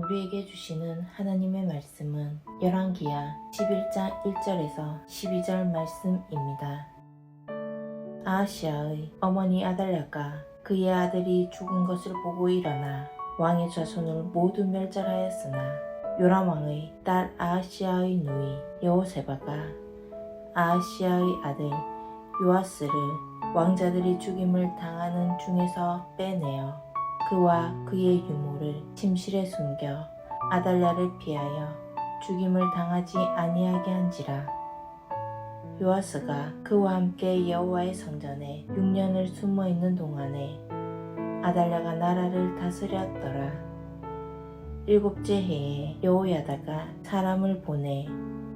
우리에게 주시는 하나님의 말씀은 열왕기하 11장 1절에서 12절 말씀입니다. 아하시아의 어머니 아달랴가 그의 아들이 죽은 것을 보고 일어나 왕의 자손을 모두 멸절하였으나 요람 왕의 딸 아하시아의 누이 여호세바가 아하시아의 아들 요아스를 왕자들이 죽임을 당하는 중에서 빼내어 그와 그의 유모를 침실에 숨겨 아달랴를 피하여 죽임을 당하지 아니하게 한지라. 요아스가 그와 함께 여호와의 성전에 6년을 숨어있는 동안에 아달랴가 나라를 다스렸더라. 7째 해에 여호야다가 사람을 보내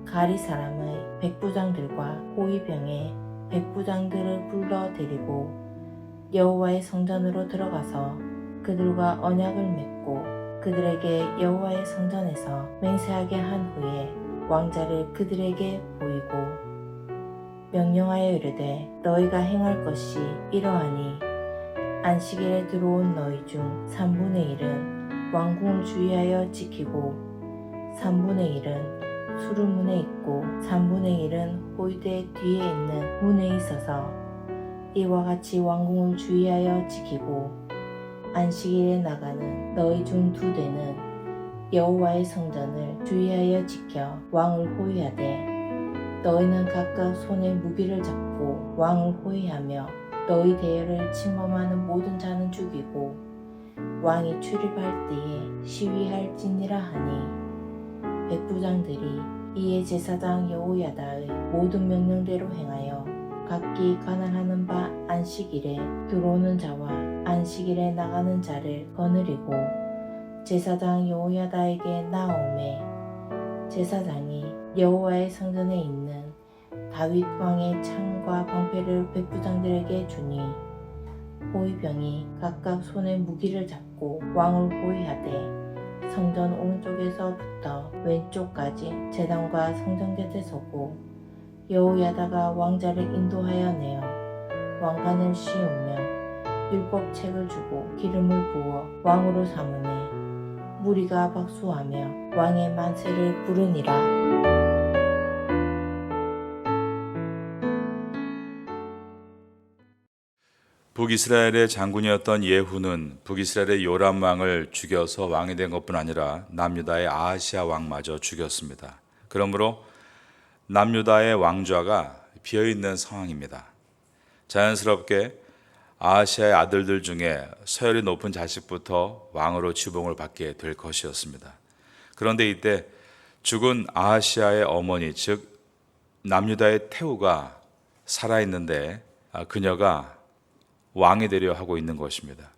가리 사람의 백부장들과 호위병의 백부장들을 불러 데리고 여호와의 성전으로 들어가서 그들과 언약을 맺고 그들에게 여호와의 성전에서 맹세하게 한 후에 왕자를 그들에게 보이고 명령하여 이르되 너희가 행할 것이 이러하니 안식일에 들어온 너희 중 3분의 1은 왕궁을 주의하여 지키고 3분의 1은 수루문에 있고 3분의 1은 보이대 뒤에 있는 문에 있어서 이와 같이 왕궁을 주의하여 지키고 안식일에 나가는 너희 중 2대는 여호와의 성전을 주의하여 지켜 왕을 호위하되 너희는 각각 손에 무기를 잡고 왕을 호위하며 너희 대열을 침범하는 모든 자는 죽이고 왕이 출입할 때에 시위할지니라 하니 백부장들이 이에 제사장 여호야다의 모든 명령대로 행하여 각기 관할하는 바 안식일에 들어오는 자와 안식일에 나가는 자를 거느리고 제사장 여호야다에게 나오매 제사장이 여호와의 성전에 있는 다윗 왕의 창과 방패를 백부장들에게 주니 호위병이 각각 손에 무기를 잡고 왕을 호위하되 성전 오른쪽에서부터 왼쪽까지 제단과 성전 곁에 서고 여호야다가 왕자를 인도하여 내어 왕관을 씌우며 율법책을 주고 기름을 부어 왕으로 삼으매 무리가 박수하며 왕의 만세를 부르니라. 북이스라엘의 장군이었던 예후는 북이스라엘의 요람 왕을 죽여서 왕이 된 것뿐 아니라 남유다의 아하시아 왕마저 죽였습니다. 그러므로 남유다의 왕좌가 비어있는 상황입니다. 자연스럽게 아하시아의 아들들 중에 서열이 높은 자식부터 왕으로 지봉을 받게 될 것이었습니다. 그런데 이때 죽은 아하시아의 어머니 즉 남유다의 태우가 살아있는데 그녀가 왕이 되려 하고 있는 것입니다.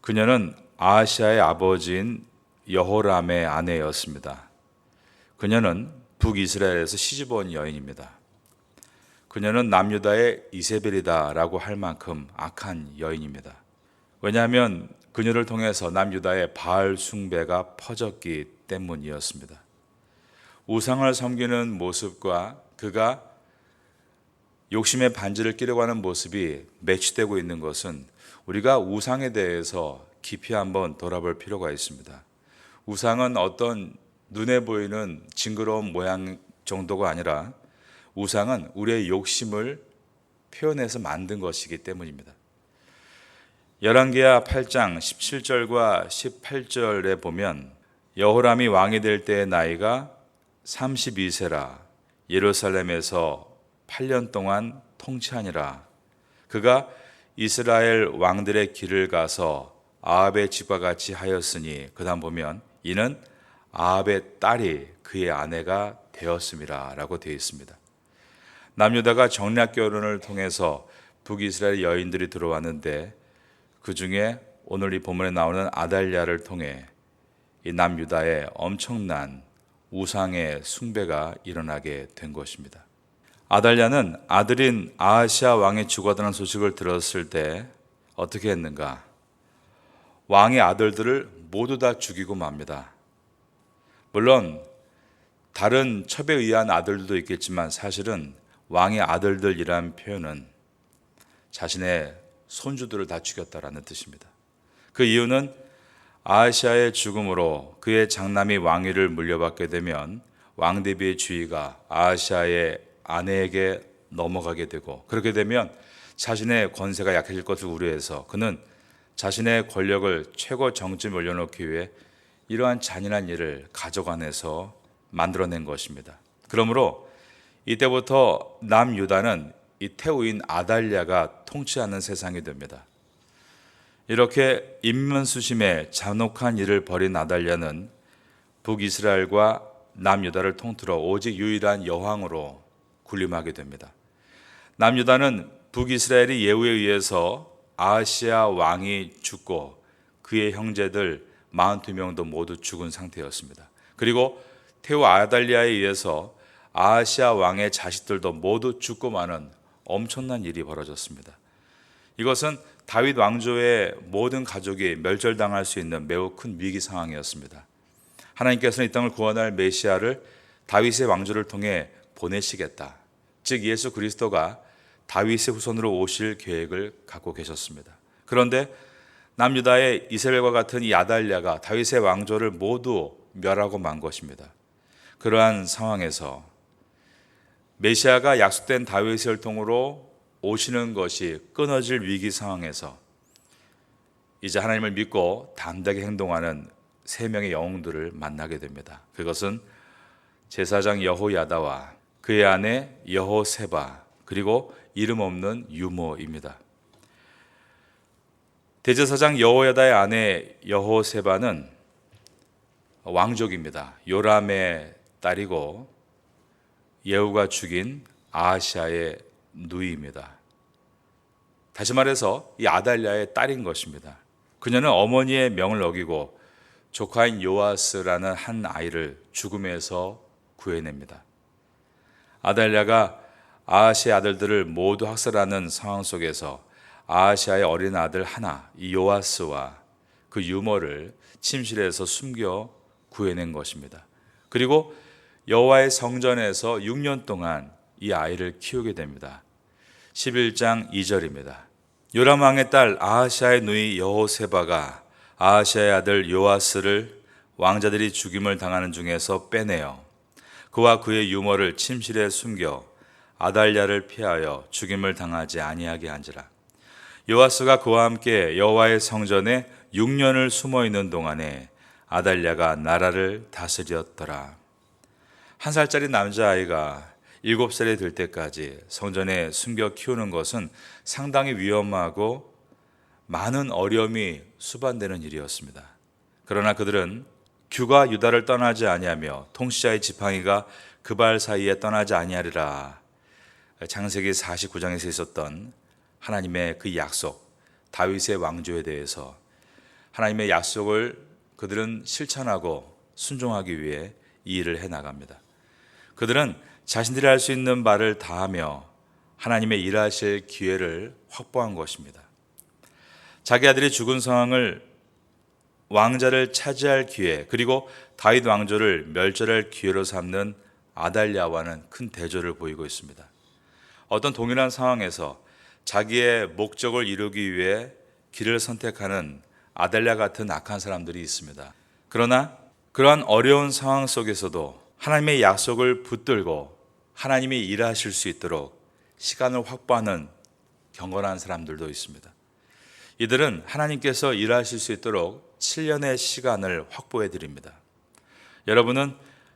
그녀는 아하시아의 아버지인 여호람의 아내였습니다. 그녀는 북이스라엘에서 시집온 여인입니다. 그녀는 남유다의 이세벨이다라고 할 만큼 악한 여인입니다. 왜냐하면 그녀를 통해서 남유다의 바알 숭배가 퍼졌기 때문이었습니다. 우상을 섬기는 모습과 그가 욕심의 반지를 끼려고 하는 모습이 매치되고 있는 것은 우리가 우상에 대해서 깊이 한번 돌아볼 필요가 있습니다. 우상은 어떤 눈에 보이는 징그러운 모양 정도가 아니라 우상은 우리의 욕심을 표현해서 만든 것이기 때문입니다. 열왕기하 8장 17절과 18절에 보면 여호람이 왕이 될 때의 나이가 32세라 예루살렘에서 8년 동안 통치하니라. 그가 이스라엘 왕들의 길을 가서 아합의 집과 같이 하였으니 그 다음 보면 이는 아합의 딸이 그의 아내가 되었음이라 라고 되어 있습니다. 남유다가 정략 결혼을 통해서 북이스라엘 여인들이 들어왔는데 그 중에 오늘 이 본문에 나오는 아달랴를 통해 이 남유다에 엄청난 우상의 숭배가 일어나게 된 것입니다. 아달랴는 아들인 아하시아 왕이 죽었다는 소식을 들었을 때 어떻게 했는가? 왕의 아들들을 모두 다 죽이고 맙니다. 물론 다른 첩에 의한 아들들도 있겠지만 사실은 왕의 아들들이란 표현은 자신의 손주들을 다 죽였다라는 뜻입니다. 그 이유는 아하시아의 죽음으로 그의 장남이 왕위를 물려받게 되면 왕 대비의 주의가 아하시아의 아내에게 넘어가게 되고, 그렇게 되면 자신의 권세가 약해질 것을 우려해서 그는 자신의 권력을 최고 정점에 올려놓기 위해 이러한 잔인한 일을 가족 안에서 만들어낸 것입니다. 그러므로 이때부터 남유다는 이 태우인 아달랴가 통치하는 세상이 됩니다. 이렇게 인면수심의 잔혹한 일을 벌인 아달랴는 북이스라엘과 남유다를 통틀어 오직 유일한 여왕으로 군림하게 됩니다. 남유다는 북이스라엘이 예후에 의해서 아하시아 왕이 죽고 그의 형제들 42명도 모두 죽은 상태였습니다. 그리고 태후 아달랴에 의해서 아하시아 왕의 자식들도 모두 죽고 마는 엄청난 일이 벌어졌습니다. 이것은 다윗 왕조의 모든 가족이 멸절당할 수 있는 매우 큰 위기 상황이었습니다. 하나님께서는 이 땅을 구원할 메시아를 다윗의 왕조를 통해 보내시겠다, 즉 예수 그리스도가 다윗의 후손으로 오실 계획을 갖고 계셨습니다. 그런데 남유다의 이스라엘과 같은 이 아달랴가 다윗의 왕조를 모두 멸하고 만 것입니다. 그러한 상황에서 메시아가 약속된 다윗의 혈통으로 오시는 것이 끊어질 위기 상황에서 이제 하나님을 믿고 담대하게 행동하는 세 명의 영웅들을 만나게 됩니다. 그것은 제사장 여호야다와 그의 아내 여호세바, 그리고 이름 없는 유모입니다. 대제사장 여호야다의 아내 여호세바는 왕족입니다. 요람의 딸이고 예후가 죽인 아하시아의 누이입니다. 다시 말해서 이 아달랴의 딸인 것입니다. 그녀는 어머니의 명을 어기고 조카인 요아스라는 한 아이를 죽음에서 구해냅니다. 아달랴가 아하시아 아들들을 모두 학살하는 상황 속에서 아하시아의 어린 아들 하나, 이 요아스와 그 유모를 침실에서 숨겨 구해낸 것입니다. 그리고 여호와의 성전에서 6년 동안 이 아이를 키우게 됩니다. 11장 2절입니다. 요람 왕의 딸 아하시아의 누이 여호세바가 아하시아의 아들 요아스를 왕자들이 죽임을 당하는 중에서 빼내어 그와 그의 유모를 침실에 숨겨 아달랴를 피하여 죽임을 당하지 아니하게 한지라. 요아스가 그와 함께 여호와의 성전에 6년을 숨어 있는 동안에 아달랴가 나라를 다스렸더라. 1살짜리 남자아이가 7살이 될 때까지 성전에 숨겨 키우는 것은 상당히 위험하고 많은 어려움이 수반되는 일이었습니다. 그러나 그들은 규가 유다를 떠나지 아니하며 통치자의 지팡이가 그 발 사이에 떠나지 아니하리라. 창세기 49장에서 있었던 하나님의 그 약속, 다윗의 왕조에 대해서 하나님의 약속을 그들은 실천하고 순종하기 위해 이 일을 해나갑니다. 그들은 자신들이 할 수 있는 바를 다하며 하나님의 일하실 기회를 확보한 것입니다. 자기 아들이 죽은 상황을 왕자를 차지할 기회, 그리고 다윗 왕조를 멸절할 기회로 삼는 아달랴와는 큰 대조를 보이고 있습니다. 어떤 동일한 상황에서 자기의 목적을 이루기 위해 길을 선택하는 아달랴 같은 악한 사람들이 있습니다. 그러나 그러한 어려운 상황 속에서도 하나님의 약속을 붙들고 하나님이 일하실 수 있도록 시간을 확보하는 경건한 사람들도 있습니다. 이들은 하나님께서 일하실 수 있도록 7년의 시간을 확보해 드립니다. 여러분은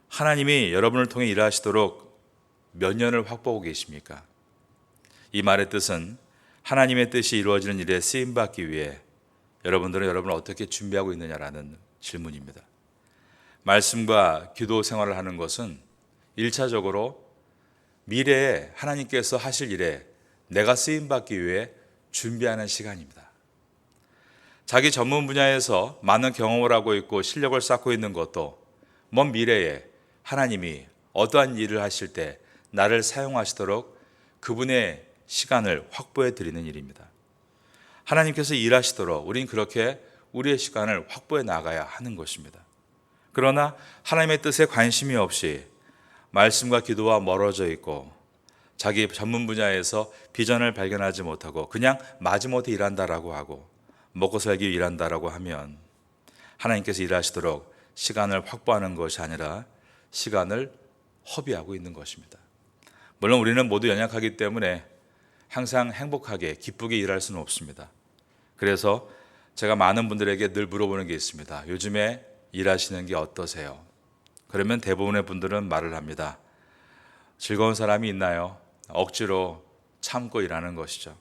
하나님이 여러분을 통해 일하시도록 몇 년을 확보하고 계십니까? 이 말의 뜻은 하나님의 뜻이 이루어지는 일에 쓰임받기 위해 여러분들은 여러분을 어떻게 준비하고 있느냐라는 질문입니다. 말씀과 기도 생활을 하는 것은 1차적으로 미래에 하나님께서 하실 일에 내가 쓰임받기 위해 준비하는 시간입니다. 자기 전문 분야에서 많은 경험을 하고 있고 실력을 쌓고 있는 것도 먼 미래에 하나님이 어떠한 일을 하실 때 나를 사용하시도록 그분의 시간을 확보해 드리는 일입니다. 하나님께서 일하시도록 우린 그렇게 우리의 시간을 확보해 나가야 하는 것입니다. 그러나 하나님의 뜻에 관심이 없이 말씀과 기도와 멀어져 있고 자기 전문 분야에서 비전을 발견하지 못하고 그냥 마지못해 일한다라고 하고 먹고 살기 위해 일한다라고 하면 하나님께서 일하시도록 시간을 확보하는 것이 아니라 시간을 허비하고 있는 것입니다. 물론 우리는 모두 연약하기 때문에 항상 행복하게 기쁘게 일할 수는 없습니다. 그래서 제가 많은 분들에게 늘 물어보는 게 있습니다. 요즘에 일하시는 게 어떠세요? 그러면 대부분의 분들은 말을 합니다. 즐거운 사람이 있나요? 억지로 참고 일하는 것이죠.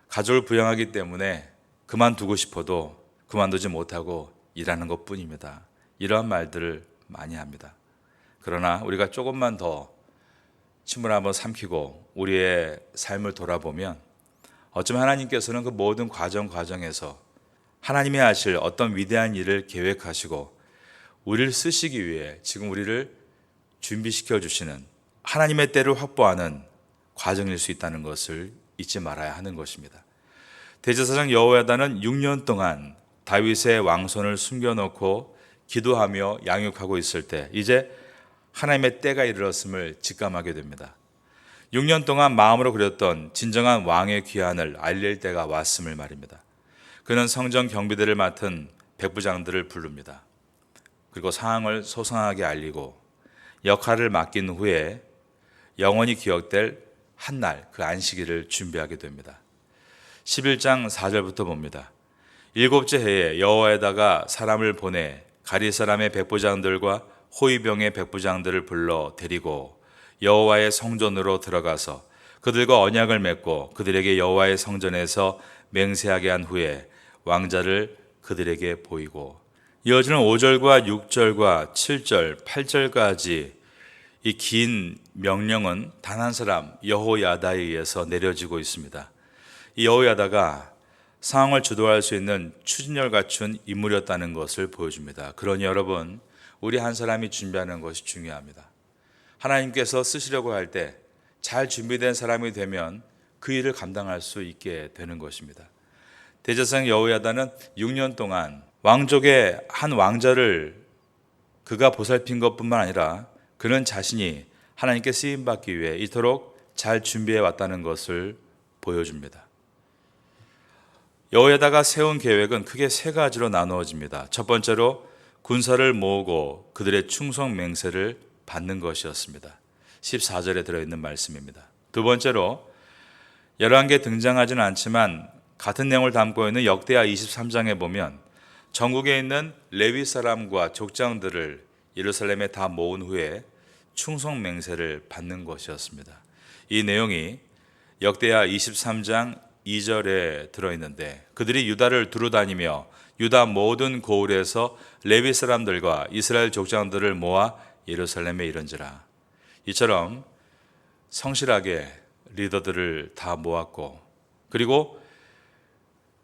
가족을 부양하기 때문에 그만두고 싶어도 그만두지 못하고 일하는 것뿐입니다. 이러한 말들을 많이 합니다. 그러나 우리가 조금만 더 침을 한번 삼키고 우리의 삶을 돌아보면 어쩌면 하나님께서는 그 모든 과정에서 하나님이 하실 어떤 위대한 일을 계획하시고 우리를 쓰시기 위해 지금 우리를 준비시켜 주시는 하나님의 때를 확보하는 과정일 수 있다는 것을 잊지 말아야 하는 것입니다. 대제사장 여호야다는 6년 동안 다윗의 왕손을 숨겨놓고 기도하며 양육하고 있을 때 이제 하나님의 때가 이르렀음을 직감하게 됩니다. 6년 동안 마음으로 그렸던 진정한 왕의 귀환을 알릴 때가 왔음을 말입니다. 그는 성전 경비대를 맡은 백부장들을 부릅니다. 그리고 상황을 소상하게 알리고 역할을 맡긴 후에 영원히 기억될 한날 그 안식일을 준비하게 됩니다. 11장 4절부터 봅니다. 일곱째 해에 여호와에다가 사람을 보내 가리 사람의 백부장들과 호위병의 백부장들을 불러 데리고 여호와의 성전으로 들어가서 그들과 언약을 맺고 그들에게 여호와의 성전에서 맹세하게 한 후에 왕자를 그들에게 보이고 이어지는 5절과 6절과 7절, 8절까지 이 긴 명령은 단 한 사람 여호야다에 의해서 내려지고 있습니다. 이 여호야다가 상황을 주도할 수 있는 추진력 갖춘 인물이었다는 것을 보여줍니다. 그러니 여러분, 우리 한 사람이 준비하는 것이 중요합니다. 하나님께서 쓰시려고 할 때 잘 준비된 사람이 되면 그 일을 감당할 수 있게 되는 것입니다. 대제사장 여호야다는 6년 동안 왕족의 한 왕자를 그가 보살핀 것뿐만 아니라 그는 자신이 하나님께 쓰임받기 위해 이토록 잘 준비해 왔다는 것을 보여줍니다. 여호야다가 세운 계획은 크게 세 가지로 나누어집니다. 첫 번째로 군사를 모으고 그들의 충성 맹세를 받는 것이었습니다. 14절에 들어있는 말씀입니다. 두 번째로 열왕기에 등장하지는 않지만 같은 내용을 담고 있는 역대하 23장에 보면 전국에 있는 레위 사람과 족장들을 예루살렘에 다 모은 후에 충성 맹세를 받는 것이었습니다. 이 내용이 역대하 23장 2절에 들어있는데 그들이 유다를 두루다니며 유다 모든 고을에서 레위 사람들과 이스라엘 족장들을 모아 예루살렘에 이른지라. 이처럼 성실하게 리더들을 다 모았고 그리고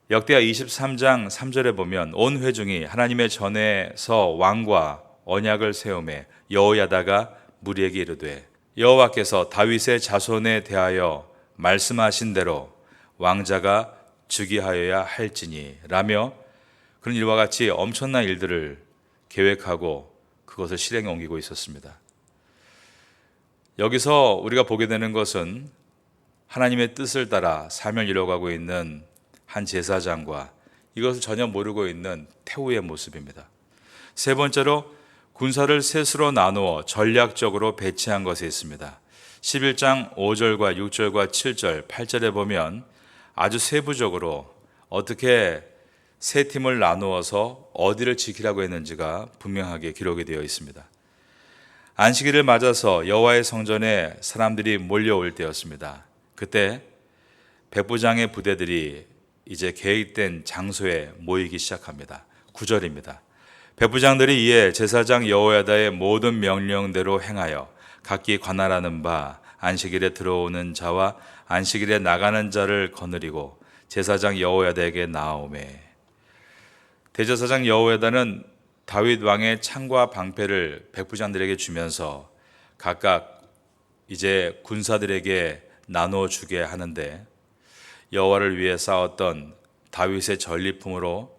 역대하 23장 3절에 보면 온 회중이 하나님의 전에서 왕과 언약을 세우매 여호야다가 무리에게 이르되 여호와께서 다윗의 자손에 대하여 말씀하신 대로 왕자가 즉위하여야 할지니 라며 그런 일과 같이 엄청난 일들을 계획하고 그것을 실행에 옮기고 있었습니다. 여기서 우리가 보게 되는 것은 하나님의 뜻을 따라 삶을 이뤄가고 있는 한 제사장과 이것을 전혀 모르고 있는 태우의 모습입니다. 세 번째로 군사를 셋으로 나누어 전략적으로 배치한 것이 있습니다. 11장 5절과 6절과 7절, 8절에 보면 아주 세부적으로 어떻게 세 팀을 나누어서 어디를 지키라고 했는지가 분명하게 기록이 되어 있습니다. 안식일을 맞아서 여호와의 성전에 사람들이 몰려올 때였습니다. 그때 백부장의 부대들이 이제 계획된 장소에 모이기 시작합니다. 9절입니다. 백부장들이 이에 제사장 여호야다의 모든 명령대로 행하여 각기 관할하는 바 안식일에 들어오는 자와 안식일에 나가는 자를 거느리고 제사장 여호야다에게 나아오매 대제사장 여호야다는 다윗 왕의 창과 방패를 백부장들에게 주면서 각각 이제 군사들에게 나누어 주게 하는데 여호와를 위해 쌓았던 다윗의 전리품으로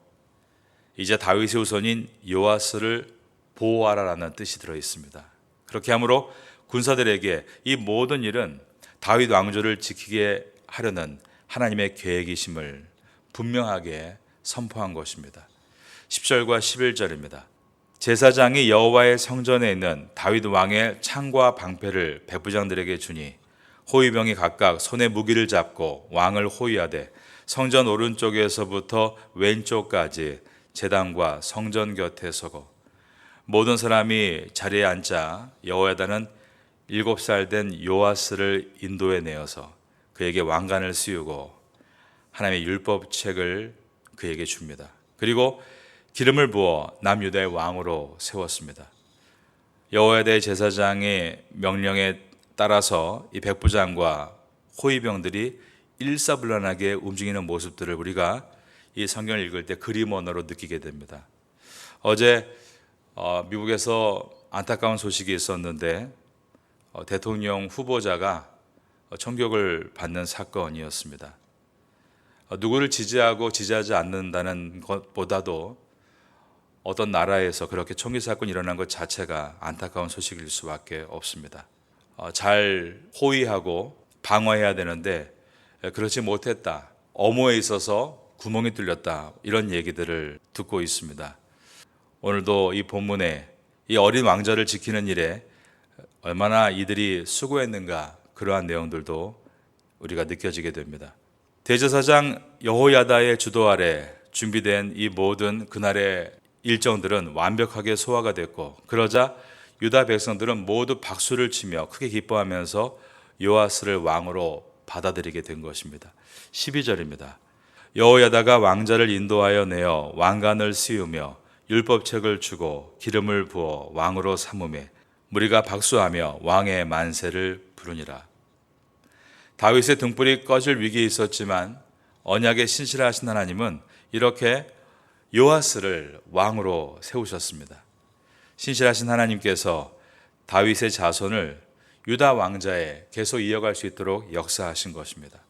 이제 다윗의 후손인 요아스를 보호하라라는 뜻이 들어 있습니다. 그렇게 함으로 군사들에게 이 모든 일은 다윗 왕조를 지키게 하려는 하나님의 계획이심을 분명하게 선포한 것입니다. 10절과 11절입니다. 제사장이 여호와의 성전에 있는 다윗 왕의 창과 방패를 백부장들에게 주니 호위병이 각각 손에 무기를 잡고 왕을 호위하되 성전 오른쪽에서부터 왼쪽까지 제단과 성전 곁에 서고 모든 사람이 자리에 앉자 여호야다는 7살 된 요아스를 인도해 내어서 그에게 왕관을 씌우고 하나님의 율법책을 그에게 줍니다. 그리고 기름을 부어 남유다의 왕으로 세웠습니다. 여호야다의 제사장의 명령에 따라서 이 백부장과 호위병들이 일사불란하게 움직이는 모습들을 우리가 이 성경을 읽을 때 그림 언어로 느끼게 됩니다. 어제 미국에서 안타까운 소식이 있었는데 대통령 후보자가 총격을 받는 사건이었습니다. 누구를 지지하고 지지하지 않는다는 것보다도 어떤 나라에서 그렇게 총기 사건이 일어난 것 자체가 안타까운 소식일 수밖에 없습니다. 잘 호위하고 방어해야 되는데 그렇지 못했다. 엄호에 있어서 구멍이 뚫렸다. 이런 얘기들을 듣고 있습니다. 오늘도 이 본문에 이 어린 왕자를 지키는 일에 얼마나 이들이 수고했는가 그러한 내용들도 우리가 느껴지게 됩니다. 대제사장 여호야다의 주도 아래 준비된 이 모든 그날의 일정들은 완벽하게 소화가 됐고 그러자 유다 백성들은 모두 박수를 치며 크게 기뻐하면서 요아스를 왕으로 받아들이게 된 것입니다. 12절입니다. 여호야다가 왕자를 인도하여 내어 왕관을 씌우며 율법책을 주고 기름을 부어 왕으로 삼음에 무리가 박수하며 왕의 만세를 부르니라. 다윗의 등불이 꺼질 위기에 있었지만 언약에 신실하신 하나님은 이렇게 요아스를 왕으로 세우셨습니다. 신실하신 하나님께서 다윗의 자손을 유다 왕자에 계속 이어갈 수 있도록 역사하신 것입니다.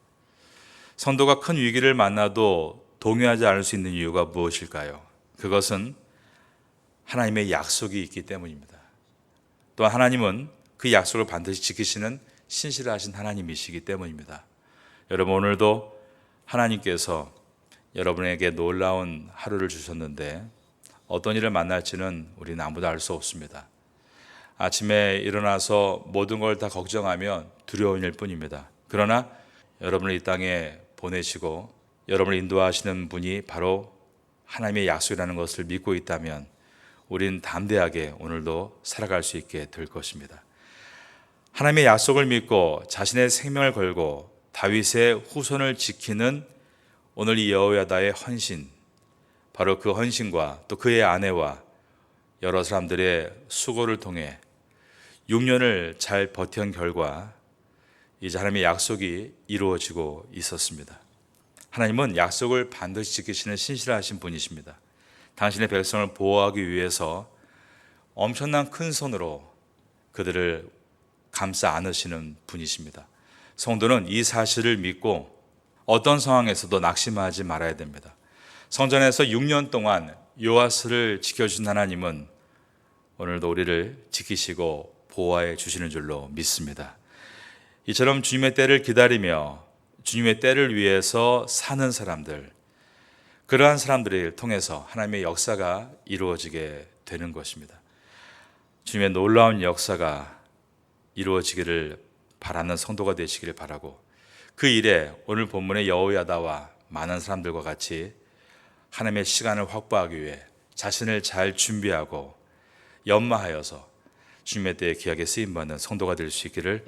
성도가 큰 위기를 만나도 동요하지 않을 수 있는 이유가 무엇일까요? 그것은 하나님의 약속이 있기 때문입니다. 또한 하나님은 그 약속을 반드시 지키시는 신실하신 하나님이시기 때문입니다. 여러분 오늘도 하나님께서 여러분에게 놀라운 하루를 주셨는데 어떤 일을 만날지는 우리는 아무도 알 수 없습니다. 아침에 일어나서 모든 걸 다 걱정하면 두려운 일 뿐입니다. 그러나 여러분을 이 땅에 보내시고 여러분을 인도하시는 분이 바로 하나님의 약속이라는 것을 믿고 있다면 우린 담대하게 오늘도 살아갈 수 있게 될 것입니다. 하나님의 약속을 믿고 자신의 생명을 걸고 다윗의 후손을 지키는 오늘 이 여호야다의 헌신, 바로 그 헌신과 또 그의 아내와 여러 사람들의 수고를 통해 6년을 잘 버틴 결과 이제 하나님의 약속이 이루어지고 있었습니다. 하나님은 약속을 반드시 지키시는 신실하신 분이십니다. 당신의 백성을 보호하기 위해서 엄청난 큰 손으로 그들을 감싸 안으시는 분이십니다. 성도는 이 사실을 믿고 어떤 상황에서도 낙심하지 말아야 됩니다. 성전에서 6년 동안 요아스를 지켜주신 하나님은 오늘도 우리를 지키시고 보호해 주시는 줄로 믿습니다. 이처럼 주님의 때를 기다리며 주님의 때를 위해서 사는 사람들, 그러한 사람들을 통해서 하나님의 역사가 이루어지게 되는 것입니다. 주님의 놀라운 역사가 이루어지기를 바라는 성도가 되시기를 바라고 그 일에 오늘 본문의 여호야다와 많은 사람들과 같이 하나님의 시간을 확보하기 위해 자신을 잘 준비하고 연마하여서 주님의 때에 귀하게 쓰임받는 성도가 될 수 있기를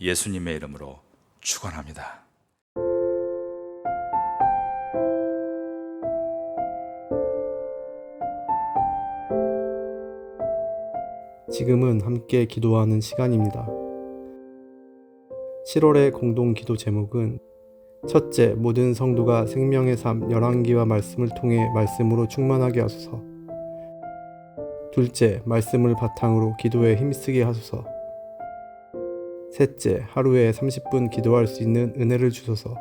예수님의 이름으로 축원합니다. 지금은 함께 기도하는 시간입니다. 7월의 공동 기도 제목은 첫째, 모든 성도가 생명의 삶 열왕기와 말씀을 통해 말씀으로 충만하게 하소서. 둘째, 말씀을 바탕으로 기도에 힘쓰게 하소서. 셋째, 하루에 30분 기도할 수 있는 은혜를 주소서.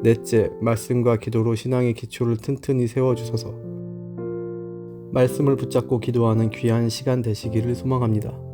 넷째, 말씀과 기도로 신앙의 기초를 튼튼히 세워주소서. 말씀을 붙잡고 기도하는 귀한 시간 되시기를 소망합니다.